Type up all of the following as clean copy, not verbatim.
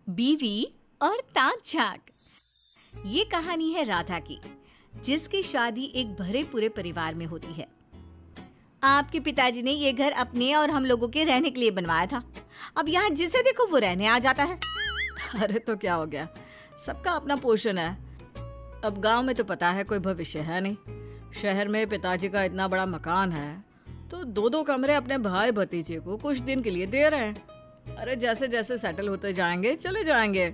बीवी और ताक झांक। ये कहानी है राधा की, जिसकी शादी एक भरे पूरे परिवार में होती है। आपके पिताजी ने ये घर अपने और हम लोगों के रहने के लिए बनवाया था। अब यहाँ जिसे देखो वो रहने आ जाता है। अरे तो क्या हो गया, सबका अपना पोषण है। अब गांव में तो पता है कोई भविष्य है नहीं। शहर में पिताजी का इतना बड़ा मकान है तो दो दो कमरे अपने भाई भतीजे को कुछ दिन के लिए दे रहे हैं। अरे जैसे जैसे सेटल होते जाएंगे चले जाएंगे।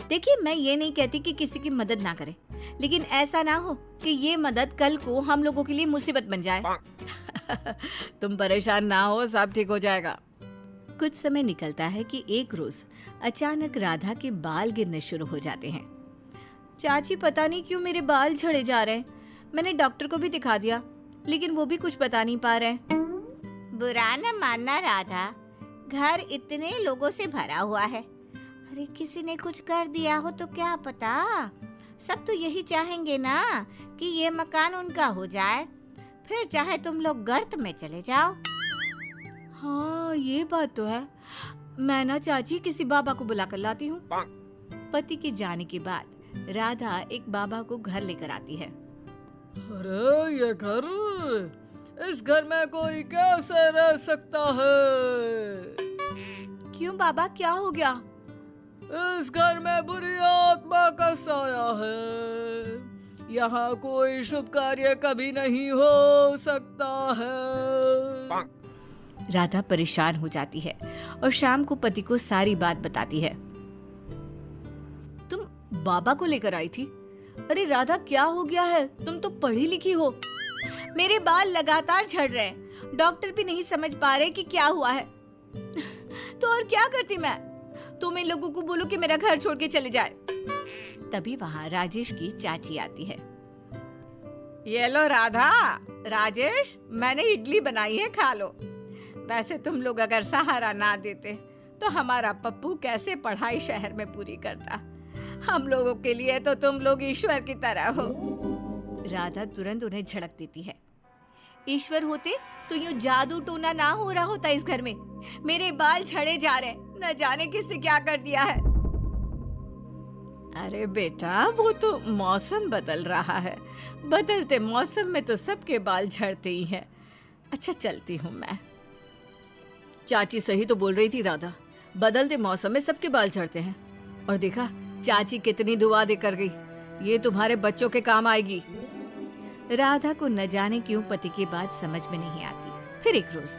देखिए, मैं ये नहीं कहती कि किसी की मदद ना करें, लेकिन ऐसा ना हो कि ये मदद कल को हम लोगों के लिए मुसीबत बन जाए। तुम परेशान ना हो, सब ठीक हो जाएगा। कुछ समय निकलता है कि एक रोज अचानक राधा के बाल गिरने शुरू हो जाते हैं। चाची, पता नहीं क्यों मेरे बाल झड़े जा रहे हैं। मैंने डॉक्टर को भी दिखा दिया, लेकिन वो भी कुछ बता नहीं पा रहे। बुरा न मानना राधा, घर इतने लोगों से भरा हुआ है। अरे किसी ने कुछ कर दिया हो तो क्या पता। सब तो यही चाहेंगे ना कि ये मकान उनका हो जाए, फिर चाहे तुम लोग गर्त में चले जाओ। हाँ, ये बात तो है। मैं ना चाची किसी बाबा को बुला कर लाती हूँ। पति के जाने के बाद राधा एक बाबा को घर लेकर आती है। अरे ये घर, इस घर में कोई कैसे रह सकता है? क्यों बाबा, क्या हो गया? इस घर में बुरी आत्मा का साया है। यहाँ कोई शुभ कार्य कभी नहीं हो सकता है। राधा परेशान हो जाती है और शाम को पति को सारी बात बताती है। तुम बाबा को लेकर आई थी? अरे राधा, क्या हो गया है? तुम तो पढ़ी लिखी हो। मेरे बाल लगातार झड़ रहे हैं, डॉक्टर भी नहीं समझ पा रहे कि क्या हुआ है। तो और क्या करती मैं? तुम इन लोगों को बोलो कि मेरा घर छोड़ के चले जाए। तभी वहाँ राजेश की चाची आती है। ये लो राधा, राजेश, मैंने इडली बनाई है, खा लो। वैसे तुम लोग अगर सहारा ना देते तो हमारा पप्पू कैसे पढ़ाई शहर में पूरी करता। हम लोगों के लिए तो तुम लोग ईश्वर की तरह हो। राधा तुरंत उन्हें झड़क देती है। ईश्वर होते तो यूं जादू टोना ना हो रहा होता इस घर में। मेरे बाल झड़े जा रहे, न जाने किसने क्या कर दिया है। अरे बेटा, वो तो मौसम बदल रहा है। बदलते मौसम में तो सबके बाल झड़ते ही हैं। अच्छा, चलती हूँ मैं। चाची सही तो बोल रही थी राधा, बदलते मौसम में सबके बाल झड़ते हैं। और देखा चाची कितनी दुआ दे कर गई, ये तुम्हारे बच्चों के काम आएगी। राधा को न जाने क्यों पति की बात समझ में नहीं आती। फिर एक रोज,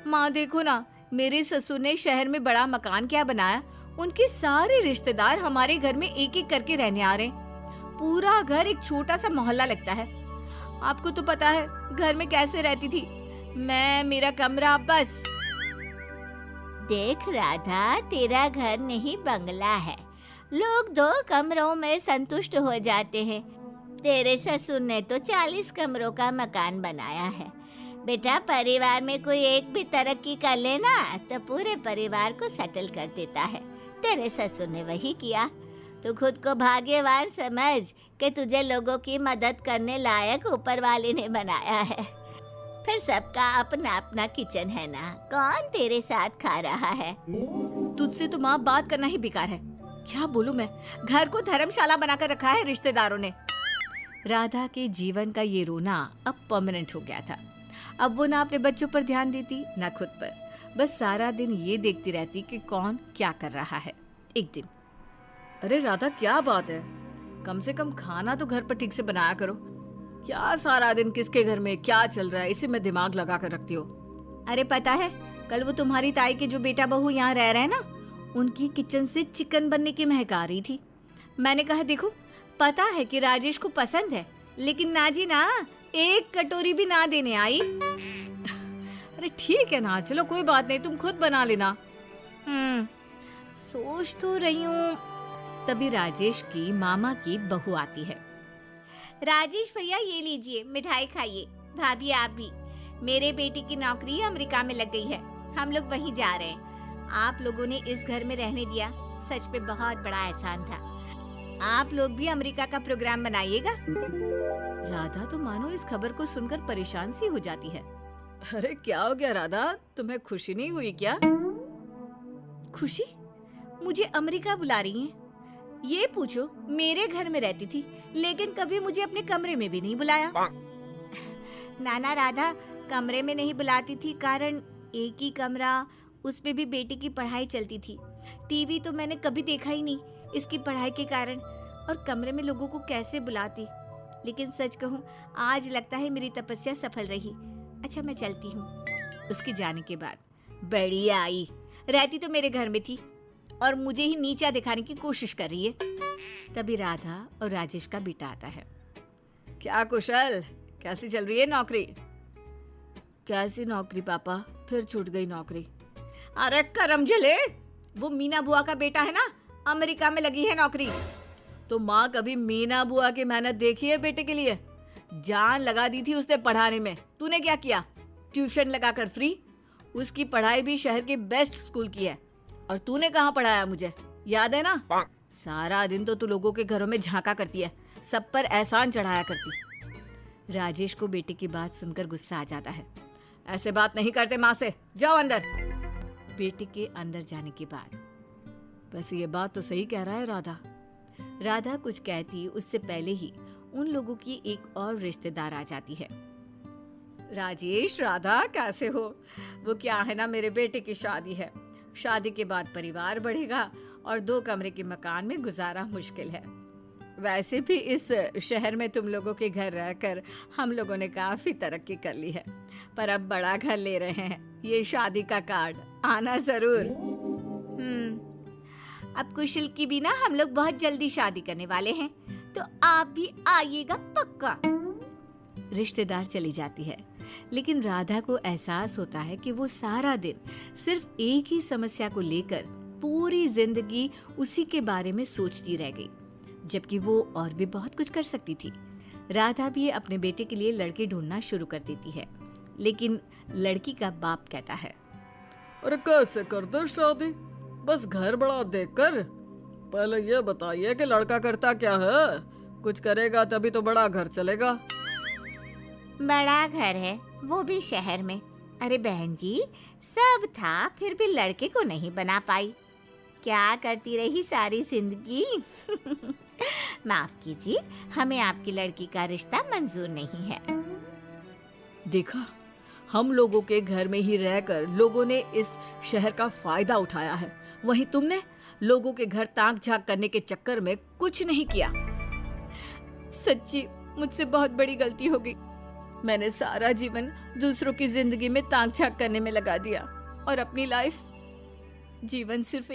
माँ देखो ना, मेरे ससुर ने शहर में बड़ा मकान क्या बनाया। उनके सारे रिश्तेदार हमारे घर में एक एक करके रहने आ रहे हैं। पूरा घर एक छोटा सा मोहल्ला लगता है। आपको तो पता है घर में कैसे रहती थी मैं, मेरा कमरा बस। देख राधा, तेरा घर नहीं बंगला है। लोग 2 कमरों में संतुष्ट हो जाते हैं। तेरे ससुर ने तो 40 कमरों का मकान बनाया है। बेटा, परिवार में कोई एक भी तरक्की कर लेना तो पूरे परिवार को सेटल कर देता है। तेरे ससुर ने वही किया। तू खुद को भाग्यवान समझ कि तुझे लोगों की मदद करने लायक ऊपर वाले ने बनाया है। फिर सबका अपना अपना किचन है ना, कौन तेरे साथ खा रहा है? तुझसे तो माँ बात करना ही बेकार है। क्या बोलूं मैं, घर को धर्मशाला बनाकर रखा है रिश्तेदारों ने। राधा के जीवन का ये रोना अब परमानेंट हो गया था। अब वो ना अपने बच्चों पर ध्यान देती ना खुद पर, बस सारा दिन ये देखती रहती कि कौन क्या कर रहा है। एक दिन, अरे राधा, क्या बात है? कम से कम खाना तो घर पर ठीक से बनाया करो। क्या सारा दिन किसके घर में क्या चल रहा है, इसी में दिमाग लगा कर रखती हो। अरे पता है, कल वो तुम्हारी ताई के जो बेटा बहू यहाँ रह रहे हैं ना, उनकी किचन से चिकन बनने की महक आ रही थी। मैंने कहा देखो, पता है कि राजेश को पसंद है, लेकिन ना जी ना, एक कटोरी भी ना देने आई। अरे ठीक है ना, चलो कोई बात नहीं, तुम खुद बना लेना। सोच तो रही हूँ। तभी राजेश की मामा की बहू आती है। राजेश भैया, ये लीजिए, मिठाई खाइए। भाभी आप भी। मेरे बेटे की नौकरी अमेरिका में लग गई है, हम लोग वहीं जा रहे हैं। आप लोगों ने इस घर में रहने दिया, सच में बहुत बड़ा एहसान था। आप लोग भी अमेरिका का प्रोग्राम बनाइएगा। राधा तो मानो इस खबर को सुनकर परेशान सी हो जाती है। अरे क्या हो गया राधा, तुम्हें खुशी नहीं हुई क्या? खुशी? मुझे अमेरिका बुला रही हैं। ये पूछो, मेरे घर में रहती थी लेकिन कभी मुझे अपने कमरे में भी नहीं बुलाया। नाना राधा कमरे में नहीं बुलाती थी कारण एक ही कमरा, उस पे भी बेटी की पढ़ाई चलती थी। टीवी तो मैंने कभी देखा ही नहीं इसकी पढ़ाई के कारण, और कमरे में लोगों को कैसे बुलाती। लेकिन सच कहूँ आज लगता है मेरी तपस्या सफल रही। अच्छा मैं चलती हूँ। उसके जाने के बाद बढ़िया आई, रहती तो मेरे घर में थी और मुझे ही नीचा दिखाने की कोशिश कर रही है। तभी राधा और राजेश का बेटा आता है। क्या कुशल, कैसी चल रही है नौकरी? कैसी नौकरी पापा, फिर छूट गई नौकरी। अरे करम जले, वो मीना बुआ का बेटा है ना, अमेरिका में लगी है नौकरी। तो माँ कभी मीना बुआ की मेहनत देखी है बेटे के लिए? जान लगा दी थी उसने पढ़ाने में, तूने क्या किया? ट्यूशन लगाकर फ्री। उसकी पढ़ाई भी शहर के बेस्ट स्कूल की है, और तूने कहाँ पढ़ाया मुझे, याद है ना? सारा दिन तो तू लोगों के घरों में झांका करती है, सब पर एहसान चढ़ाया करती। राजेश को बेटे की बात सुनकर गुस्सा आ जाता है। ऐसे बात नहीं करते माँ से, जाओ अंदर। बेटे के अंदर जाने के बाद, बस ये बात तो सही कह रहा है राधा। राधा कुछ कहती उससे पहले ही उन लोगों की एक और रिश्तेदार आ जाती है। राजेश, राधा कैसे हो? वो क्या है ना, मेरे बेटे की शादी है। शादी के बाद परिवार बढ़ेगा और 2 कमरे के मकान में गुजारा मुश्किल है। वैसे भी इस शहर में तुम लोगों के घर रहकर हम लोगों ने काफी तरक्की कर ली है, पर अब बड़ा घर ले रहे हैं। ये शादी का कार्ड, आना जरूर। अब कुशल की भी ना हम लोग बहुत जल्दी शादी करने वाले हैं, तो आप भी आइएगा पक्का। रिश्तेदार चली जाती है, लेकिन राधा को एहसास होता है कि वो सारा दिन सिर्फ एक ही समस्या को लेकर पूरी जिंदगी उसी के बारे में सोचती रह गई, जबकि वो और भी बहुत कुछ कर सकती थी। राधा भी अपने बेटे के लिए लड़के ढूंढना शुरू कर देती है, लेकिन लड़की का बाप कहता है, अरे कैसे कर दो शादी, बस घर बड़ा देखकर। पहले ये बताइए कि लड़का करता क्या है, कुछ करेगा तभी तो बड़ा घर चलेगा। बड़ा घर है, वो भी शहर में। अरे बहन जी, सब था फिर भी लड़के को नहीं बना पाई। क्या करती रही सारी जिंदगी। माफ कीजिए, हमें आपकी लड़की का रिश्ता मंजूर नहीं है। देखा, हम लोगों के घर में ही रहकर लोगों ने इस शहर का फायदा उठाया है, वहीं तुमने लोगों के घर ताक झांक करने के चक्कर में कुछ नहीं किया। सच्ची मुझसे बहुत बड़ी गलती हो गई। मैंने सारा जीवन दूसरों की जिंदगी में ताक झांक करने में लगा दिया और अपनी लाइफ, जीवन सिर्फ